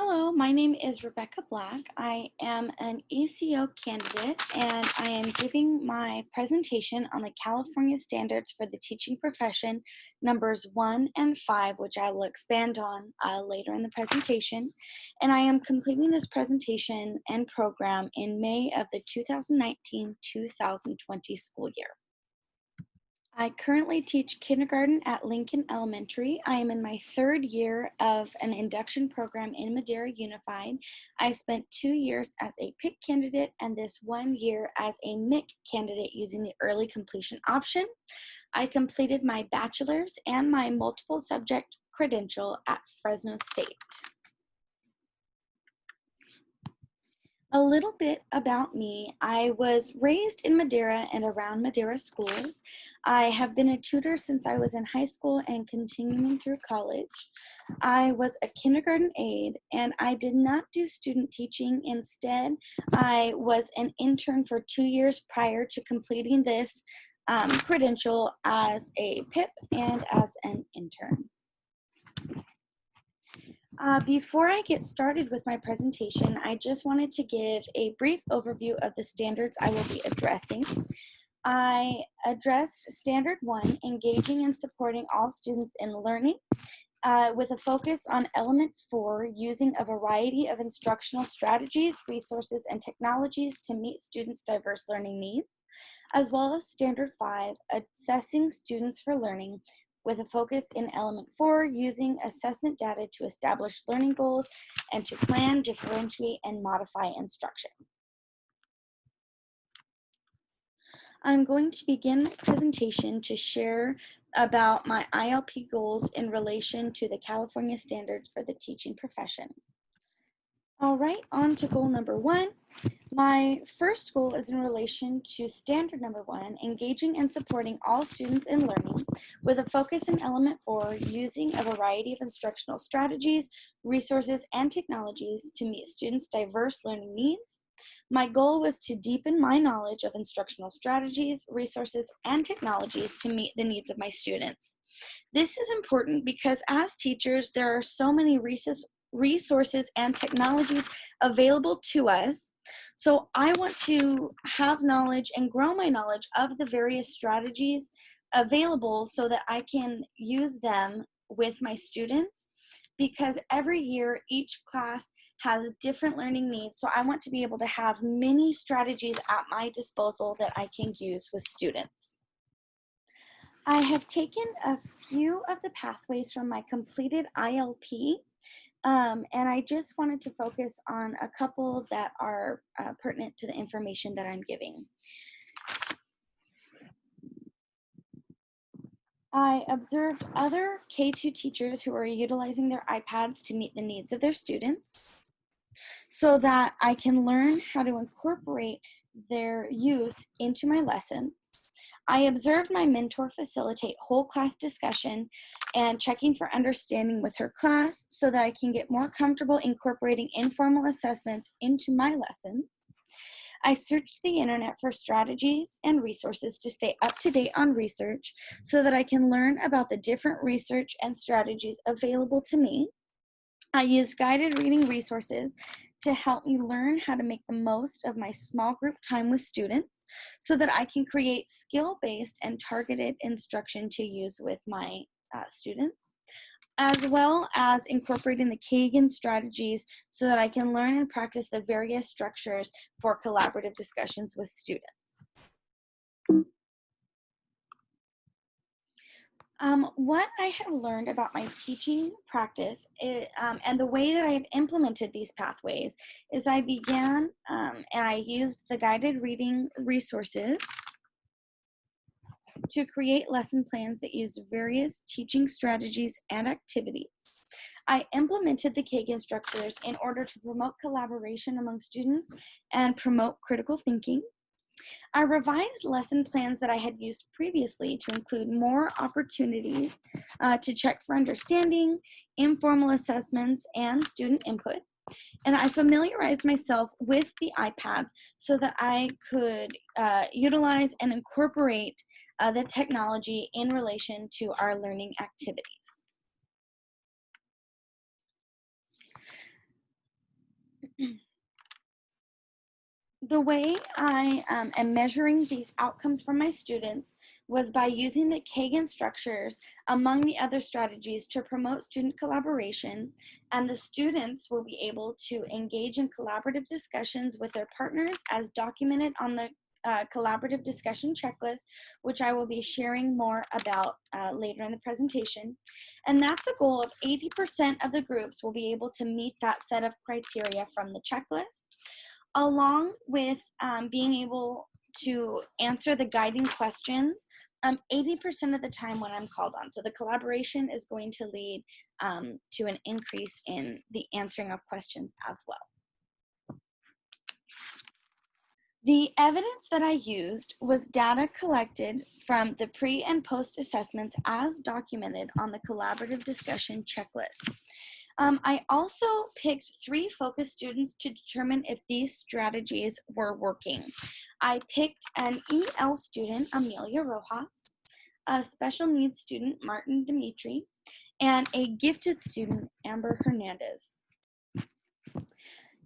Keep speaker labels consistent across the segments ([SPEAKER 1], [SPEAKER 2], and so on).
[SPEAKER 1] Hello, my name is Rebecca Black. I am an ECO candidate and I am giving my presentation on the California Standards for the Teaching Profession, numbers 1 and 5, which I will expand on later in the presentation. And I am completing this presentation and program in May of the 2019-2020 school year. I currently teach kindergarten at Lincoln Elementary. I am in my third year of an induction program in Madera Unified. I spent 2 years as a PIC candidate and this 1 year as a MIC candidate using the early completion option. I completed my bachelor's and my multiple subject credential at Fresno State. A little bit about me. I was raised in Madera and around Madera schools. I have been a tutor since I was in high school and continuing through college. I was a kindergarten aide and I did not do student teaching. Instead, I was an intern for 2 years prior to completing this credential as a PIP and as an intern. Before I get started with my presentation, I just wanted to give a brief overview of the standards I will be addressing. I addressed Standard 1, engaging and supporting all students in learning, with a focus on Element 4, using a variety of instructional strategies, resources, and technologies to meet students' diverse learning needs, as well as Standard 5, assessing students for learning, with a focus in Element 4, using assessment data to establish learning goals and to plan, differentiate, and modify instruction. I'm going to begin my presentation to share about my ILP goals in relation to the California Standards for the Teaching Profession. All right, on to goal number 1. My first goal is in relation to standard number 1, engaging and supporting all students in learning, with a focus in Element 4, using a variety of instructional strategies, resources, and technologies to meet students' diverse learning needs. My goal was to deepen my knowledge of instructional strategies, resources, and technologies to meet the needs of my students. This is important because as teachers, there are so many resources and technologies available to us. So I want to have knowledge and grow my knowledge of the various strategies available so that I can use them with my students, because every year each class has different learning needs. So I want to be able to have many strategies at my disposal that I can use with students. I have taken a few of the pathways from my completed ILP, and I just wanted to focus on a couple that are pertinent to the information that I'm giving. I observed other K-2 teachers who are utilizing their iPads to meet the needs of their students, so that I can learn how to incorporate their use into my lessons. I observed my mentor facilitate whole class discussion and checking for understanding with her class so that I can get more comfortable incorporating informal assessments into my lessons. I searched the internet for strategies and resources to stay up to date on research so that I can learn about the different research and strategies available to me. I used guided reading resources to help me learn how to make the most of my small group time with students so that I can create skill-based and targeted instruction to use with my students, as well as incorporating the Kagan strategies so that I can learn and practice the various structures for collaborative discussions with students. What I have learned about my teaching practice and the way that I have implemented these pathways is I began and I used the guided reading resources to create lesson plans that used various teaching strategies and activities. I implemented the Kagan structures in order to promote collaboration among students and promote critical thinking. I revised lesson plans that I had used previously to include more opportunities to check for understanding, informal assessments, and student input. And I familiarized myself with the iPads so that I could utilize and incorporate the technology in relation to our learning activities. The way I am measuring these outcomes for my students was by using the Kagan structures among the other strategies to promote student collaboration, and the students will be able to engage in collaborative discussions with their partners as documented on the collaborative discussion checklist, which I will be sharing more about later in the presentation. And that's a goal of 80% of the groups will be able to meet that set of criteria from the checklist, along with being able to answer the guiding questions 80% of the time when I'm called on. So the collaboration is going to lead to an increase in the answering of questions as well. The evidence that I used was data collected from the pre and post assessments as documented on the collaborative discussion checklist. I also picked 3 focus students to determine if these strategies were working. I picked an EL student, Amelia Rojas, a special needs student, Martin Dimitri, and a gifted student, Amber Hernandez.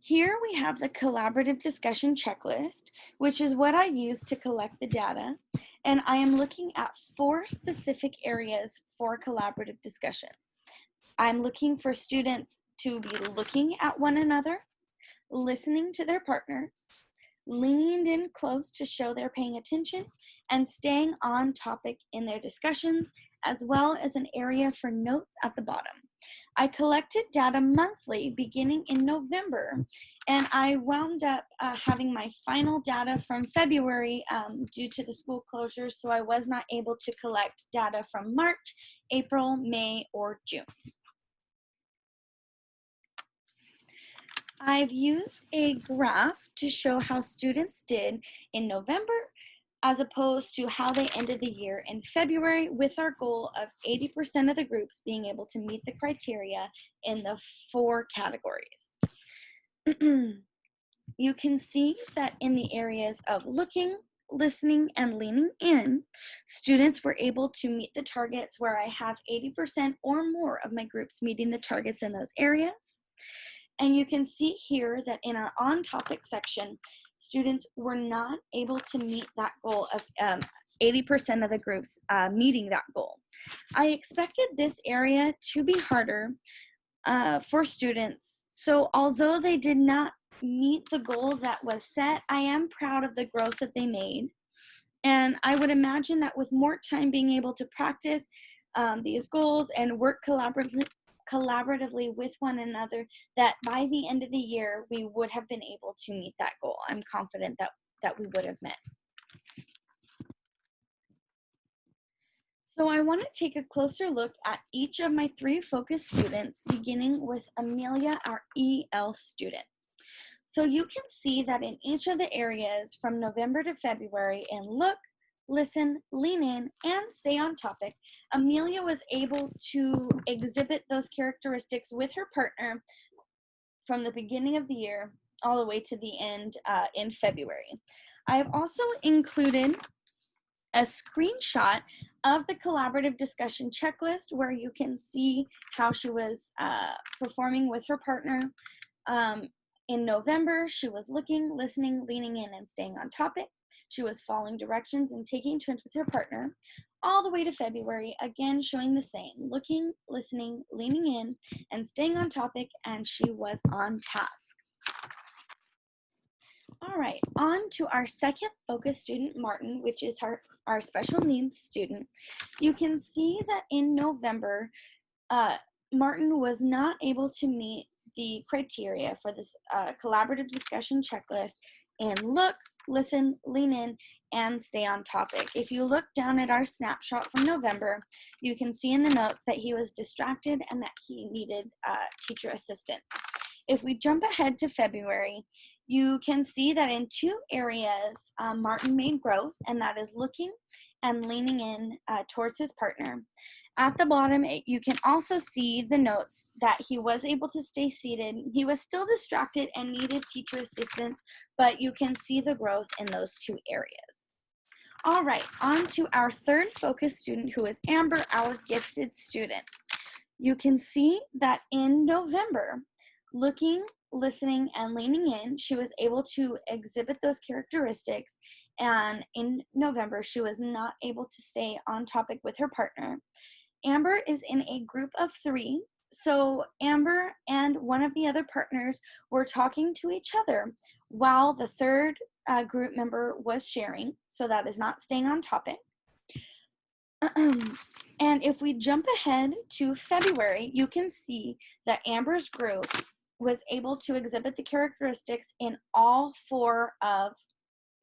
[SPEAKER 1] Here we have the collaborative discussion checklist, which is what I used to collect the data, and I am looking at 4 specific areas for collaborative discussions. I'm looking for students to be looking at one another, listening to their partners, leaned in close to show they're paying attention, and staying on topic in their discussions, as well as an area for notes at the bottom. I collected data monthly beginning in November, and I wound up having my final data from February due to the school closures, so I was not able to collect data from March, April, May, or June. I've used a graph to show how students did in November as opposed to how they ended the year in February, with our goal of 80% of the groups being able to meet the criteria in the 4 categories. You can see that in the areas of looking, listening, and leaning in, students were able to meet the targets where I have 80% or more of my groups meeting the targets in those areas. And you can see here that in our on-topic section, students were not able to meet that goal of 80% of the groups meeting that goal. I expected this area to be harder for students. So although they did not meet the goal that was set, I am proud of the growth that they made. And I would imagine that with more time being able to practice these goals and work collaboratively with one another, that by the end of the year, we would have been able to meet that goal. I'm confident that we would have met. So I want to take a closer look at each of my 3 focus students, beginning with Amelia, our EL student. So you can see that in each of the areas from November to February in look, listen, lean in, and stay on topic, Amelia was able to exhibit those characteristics with her partner from the beginning of the year all the way to the end in February. I have also included a screenshot of the collaborative discussion checklist where you can see how she was performing with her partner. In November, she was looking, listening, leaning in, and staying on topic. She was following directions and taking turns with her partner, all the way to February, again showing the same, looking, listening, leaning in, and staying on topic, and she was on task. All right, on to our second focus student, Martin, which is our special needs student. You can see that in November, Martin was not able to meet the criteria for this collaborative discussion checklist in look, listen, lean in, and stay on topic. If you look down at our snapshot from November, you can see in the notes that he was distracted and that he needed teacher assistance. If we jump ahead to February, you can see that in 2 areas, Martin made growth, and that is looking and leaning in towards his partner. At the bottom, you can also see the notes that he was able to stay seated. He was still distracted and needed teacher assistance, but you can see the growth in those 2 areas. All right, on to our third focus student, who is Amber, our gifted student. You can see that in November, Looking, listening, and leaning in, she was able to exhibit those characteristics. And in November, she was not able to stay on topic with her partner. Amber is in a group of 3. So Amber and one of the other partners were talking to each other while the third group member was sharing. So that is not staying on topic. And if we jump ahead to February, you can see that Amber's group was able to exhibit the characteristics in all 4 of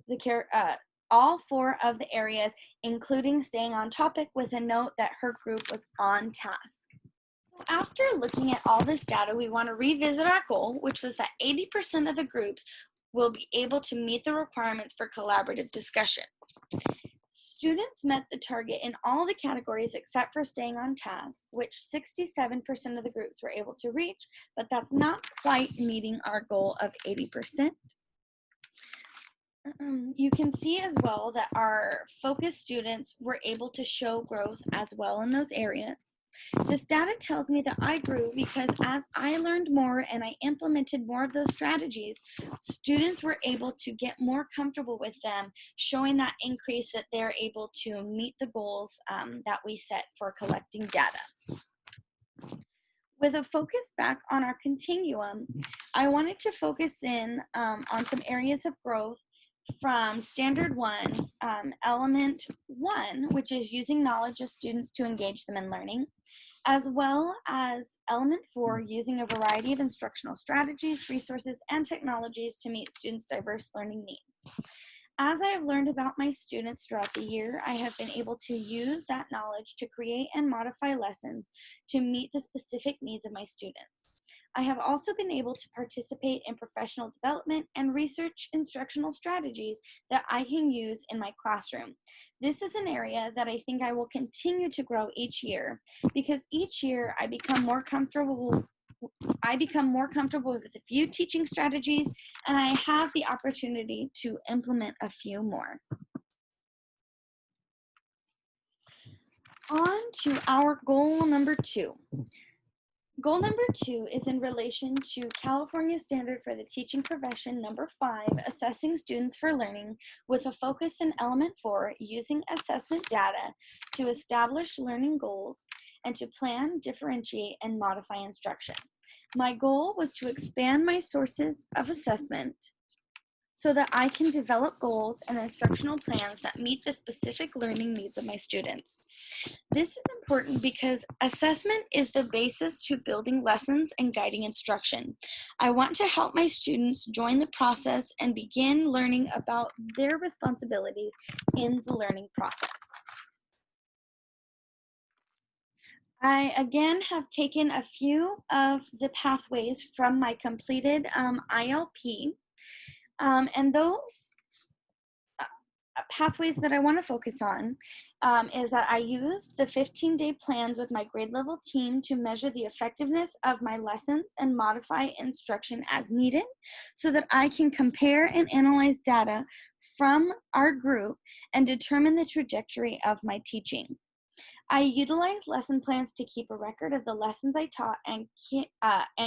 [SPEAKER 1] the areas, including staying on topic, with a note that her group was on task. After looking at all this data, we want to revisit our goal, which was that 80% of the groups will be able to meet the requirements for collaborative discussion. Students met the target in all the categories except for staying on task, which 67% of the groups were able to reach, but that's not quite meeting our goal of 80%. You can see as well that our focus students were able to show growth as well in those areas. This data tells me that I grew because as I learned more and I implemented more of those strategies, students were able to get more comfortable with them, showing that increase that they're able to meet the goals that we set for collecting data. With a focus back on our continuum, I wanted to focus in on some areas of growth from Standard 1, Element 1, which is using knowledge of students to engage them in learning, as well as Element 4, using a variety of instructional strategies, resources, and technologies to meet students' diverse learning needs. As I have learned about my students throughout the year, I have been able to use that knowledge to create and modify lessons to meet the specific needs of my students. I have also been able to participate in professional development and research instructional strategies that I can use in my classroom. This is an area that I think I will continue to grow each year because each year I become more comfortable with a few teaching strategies, and I have the opportunity to implement a few more. On to our goal number 2. Goal number 2 is in relation to California Standard for the Teaching Profession number 5, assessing students for learning, with a focus in Element 4, using assessment data to establish learning goals and to plan, differentiate, and modify instruction. My goal was to expand my sources of assessment so that I can develop goals and instructional plans that meet the specific learning needs of my students. This is important because assessment is the basis to building lessons and guiding instruction. I want to help my students join the process and begin learning about their responsibilities in the learning process. I again have taken a few of the pathways from my completed ILP. And those pathways that I want to focus on is that I used the 15-day plans with my grade level team to measure the effectiveness of my lessons and modify instruction as needed so that I can compare and analyze data from our group and determine the trajectory of my teaching. I utilized lesson plans to keep a record of the lessons I taught and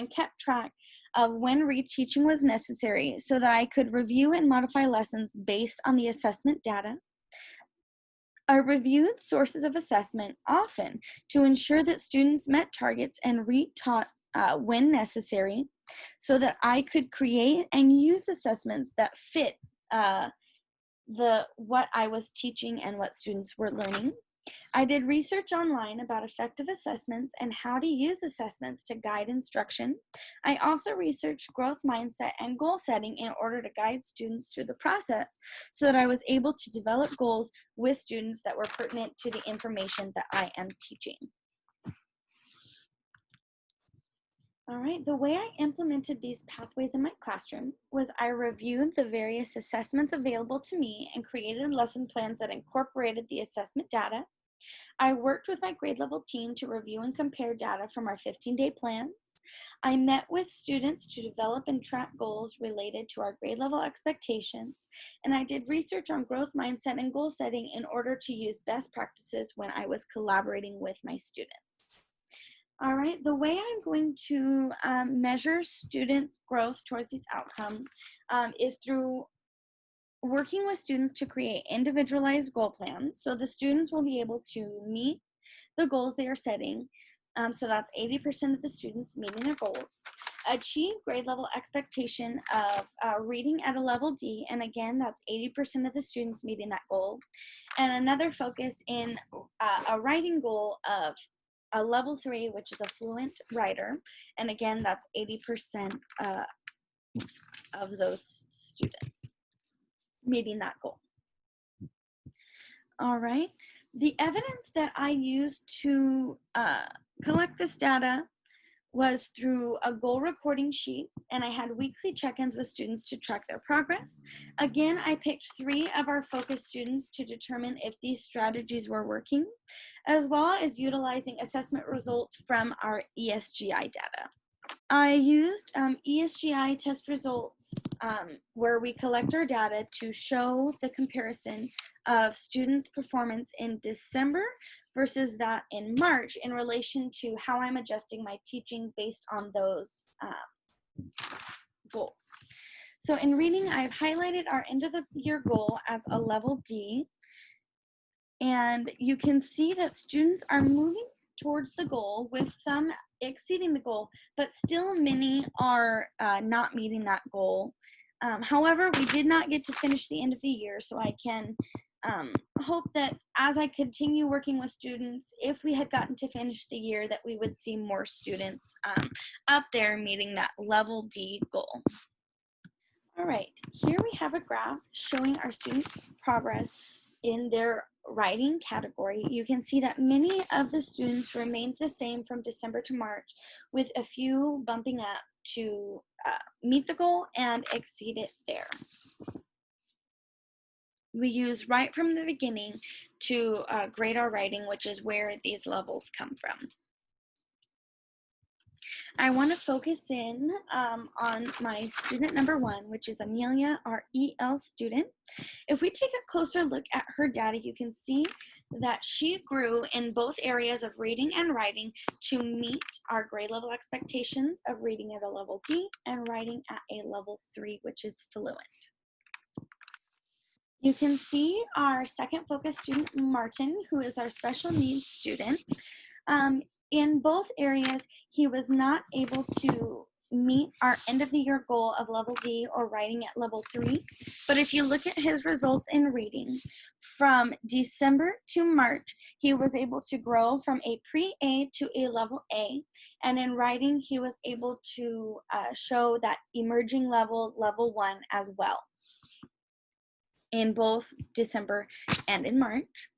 [SPEAKER 1] kept track of when reteaching was necessary so that I could review and modify lessons based on the assessment data. I reviewed sources of assessment often to ensure that students met targets and retaught when necessary so that I could create and use assessments that fit what I was teaching and what students were learning. I did research online about effective assessments and how to use assessments to guide instruction. I also researched growth mindset and goal setting in order to guide students through the process so that I was able to develop goals with students that were pertinent to the information that I am teaching. All right, the way I implemented these pathways in my classroom was I reviewed the various assessments available to me and created lesson plans that incorporated the assessment data. I worked with my grade level team to review and compare data from our 15-day plans. I met with students to develop and track goals related to our grade level expectations, and I did research on growth mindset and goal setting in order to use best practices when I was collaborating with my students. All right, the way I'm going to measure students' growth towards these outcomes is through working with students to create individualized goal plans. So the students will be able to meet the goals they are setting. So that's 80% of the students meeting their goals. Achieve grade level expectation of reading at a level D. And again, that's 80% of the students meeting that goal. And another focus in a writing goal of a level 3, which is a fluent writer. And again, that's 80% of those students meeting that goal. All right. The evidence that I used to collect this data was through a goal recording sheet, and I had weekly check-ins with students to track their progress. Again, I picked 3 of our focus students to determine if these strategies were working, as well as utilizing assessment results from our ESGI data. I used ESGI test results where we collect our data to show the comparison of students' performance in December versus that in March in relation to how I'm adjusting my teaching based on those goals. So in reading, I've highlighted our end of the year goal as a level D, and you can see that students are moving towards the goal, with some exceeding the goal, but still many are not meeting that goal. However, we did not get to finish the end of the year, so I can hope that as I continue working with students, if we had gotten to finish the year, that we would see more students up there meeting that level D goal. All right, here we have a graph showing our student progress in their writing category. You can see that many of the students remained the same from December to March, with a few bumping up to meet the goal and exceed it there. We use right from the beginning to grade our writing, which is where these levels come from. I want to focus in on my student number 1, which is Amelia, our EL student. If we take a closer look at her data, you can see that she grew in both areas of reading and writing to meet our grade level expectations of reading at a level D and writing at a level 3, which is fluent. You can see our second focus student, Martin, who is our special needs student. In both areas, he was not able to meet our end of the year goal of level D or writing at level 3. But if you look at his results in reading, from December to March, he was able to grow from a pre-A to a level A. And in writing, he was able to show that emerging level 1 as well in both December and in March.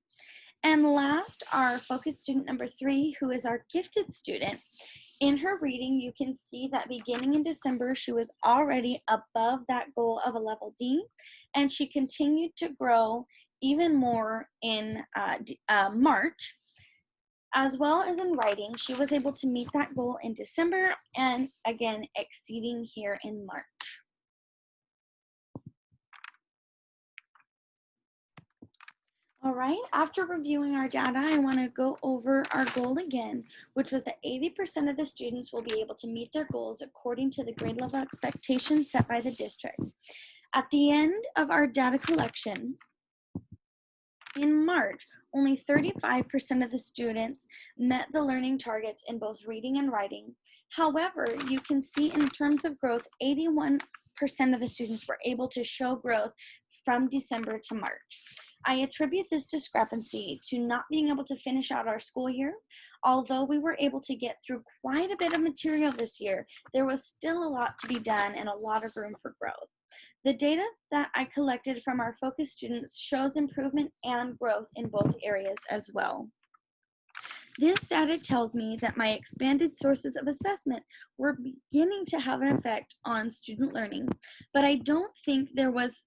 [SPEAKER 1] And last, our focus student number 3, who is our gifted student. In her reading, you can see that beginning in December, she was already above that goal of a level D, and she continued to grow even more in March. As well as in writing, she was able to meet that goal in December and again exceeding here in March. All right, after reviewing our data, I want to go over our goal again, which was that 80% of the students will be able to meet their goals according to the grade level expectations set by the district. At the end of our data collection, in March, only 35% of the students met the learning targets in both reading and writing. However, you can see in terms of growth, 81% of the students were able to show growth from December to March. I attribute this discrepancy to not being able to finish out our school year. Although we were able to get through quite a bit of material this year, there was still a lot to be done and a lot of room for growth. The data that I collected from our focus students shows improvement and growth in both areas as well. This data tells me that my expanded sources of assessment were beginning to have an effect on student learning, but I don't think there was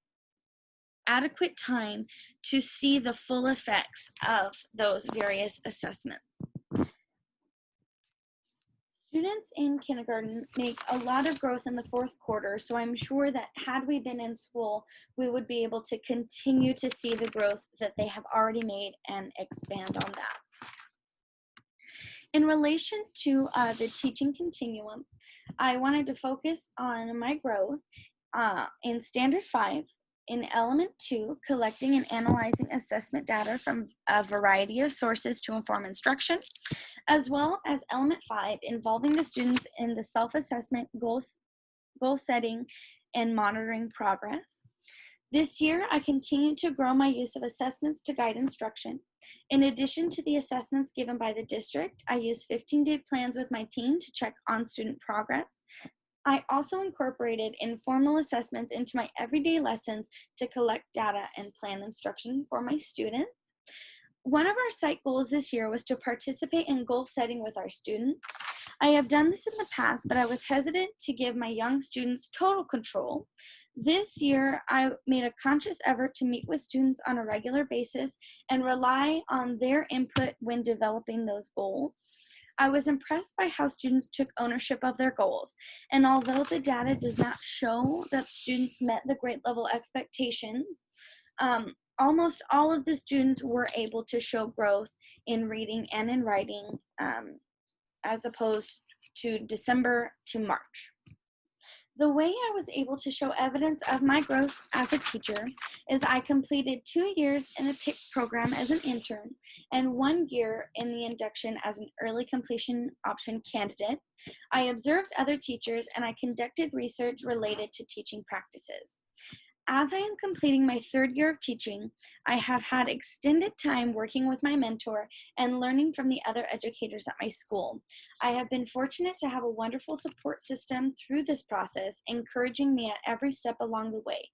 [SPEAKER 1] adequate time to see the full effects of those various assessments. Students in kindergarten make a lot of growth in the fourth quarter, so I'm sure that had we been in school, we would be able to continue to see the growth that they have already made and expand on that. In relation to the teaching continuum, I wanted to focus on my growth in Standard 5, in Element 2, collecting and analyzing assessment data from a variety of sources to inform instruction, as well as Element 5, involving the students in the self-assessment, goal setting, and monitoring progress. This year, I continue to grow my use of assessments to guide instruction. In addition to the assessments given by the district, I use 15-day plans with my team to check on student progress. I also incorporated informal assessments into my everyday lessons to collect data and plan instruction for my students. One of our site goals this year was to participate in goal setting with our students. I have done this in the past, but I was hesitant to give my young students total control. This year, I made a conscious effort to meet with students on a regular basis and rely on their input when developing those goals. I was impressed by how students took ownership of their goals, and although the data does not show that students met the grade level expectations, almost all of the students were able to show growth in reading and in writing, as opposed to December to March. The way I was able to show evidence of my growth as a teacher is I completed 2 years in the PIC program as an intern and 1 year in the induction as an early completion option candidate. I observed other teachers and I conducted research related to teaching practices. As I am completing my 3rd year of teaching, I have had extended time working with my mentor and learning from the other educators at my school. I have been fortunate to have a wonderful support system through this process, encouraging me at every step along the way.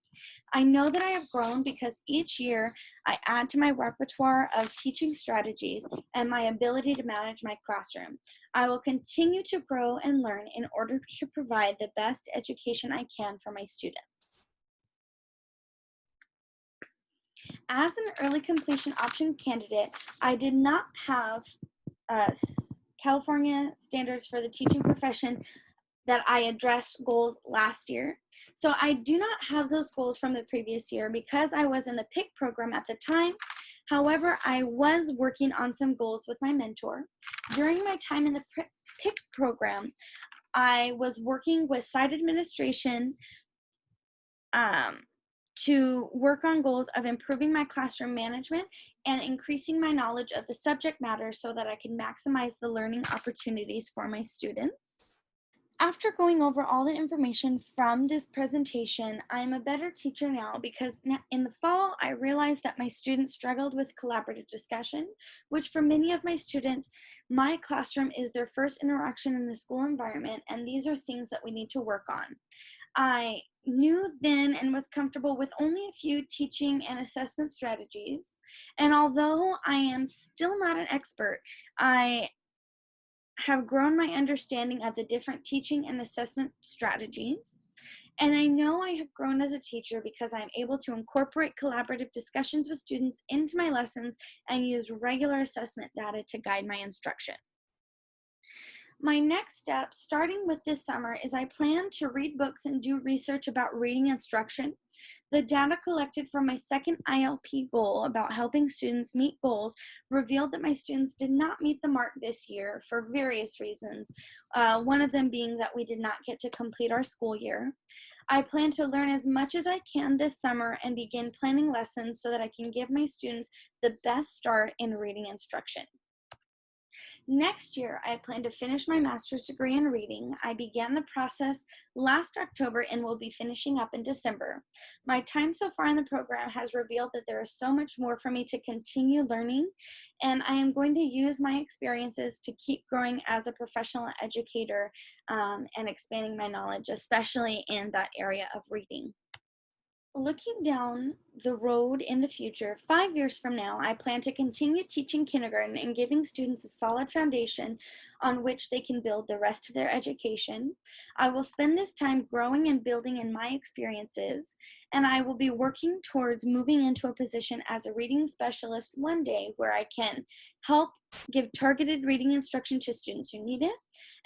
[SPEAKER 1] I know that I have grown because each year I add to my repertoire of teaching strategies and my ability to manage my classroom. I will continue to grow and learn in order to provide the best education I can for my students. As an early completion option candidate, I did not have California standards for the teaching profession that I addressed goals last year. So I do not have those goals from the previous year because I was in the PIC program at the time. However, I was working on some goals with my mentor. During my time in the PIC program, I was working with site administration to work on goals of improving my classroom management and increasing my knowledge of the subject matter so that I can maximize the learning opportunities for my students. After going over all the information from this presentation, I'm a better teacher now because in the fall, I realized that my students struggled with collaborative discussion, which for many of my students, my classroom is their first interaction in the school environment, and these are things that we need to work on. I knew then and was comfortable with only a few teaching and assessment strategies. And although I am still not an expert, I have grown my understanding of the different teaching and assessment strategies. And I know I have grown as a teacher because I'm able to incorporate collaborative discussions with students into my lessons and use regular assessment data to guide my instruction. My next step, starting with this summer, is I plan to read books and do research about reading instruction. The data collected from my second ILP goal about helping students meet goals revealed that my students did not meet the mark this year for various reasons, one of them being that we did not get to complete our school year. I plan to learn as much as I can this summer and begin planning lessons so that I can give my students the best start in reading instruction. Next year, I plan to finish my master's degree in reading. I began the process last October and will be finishing up in December. My time so far in the program has revealed that there is so much more for me to continue learning, and I am going to use my experiences to keep growing as a professional educator and expanding my knowledge, especially in that area of reading. Looking down the road in the future, 5 years from now, I plan to continue teaching kindergarten and giving students a solid foundation on which they can build the rest of their education. I will spend this time growing and building in my experiences, and I will be working towards moving into a position as a reading specialist one day where I can help give targeted reading instruction to students who need it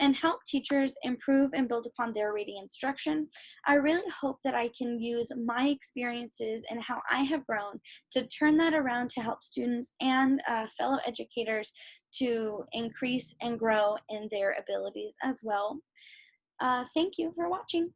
[SPEAKER 1] and help teachers improve and build upon their reading instruction. I really hope that I can use my experiences and how how I have grown to turn that around to help students and fellow educators to increase and grow in their abilities as well. Thank you for watching.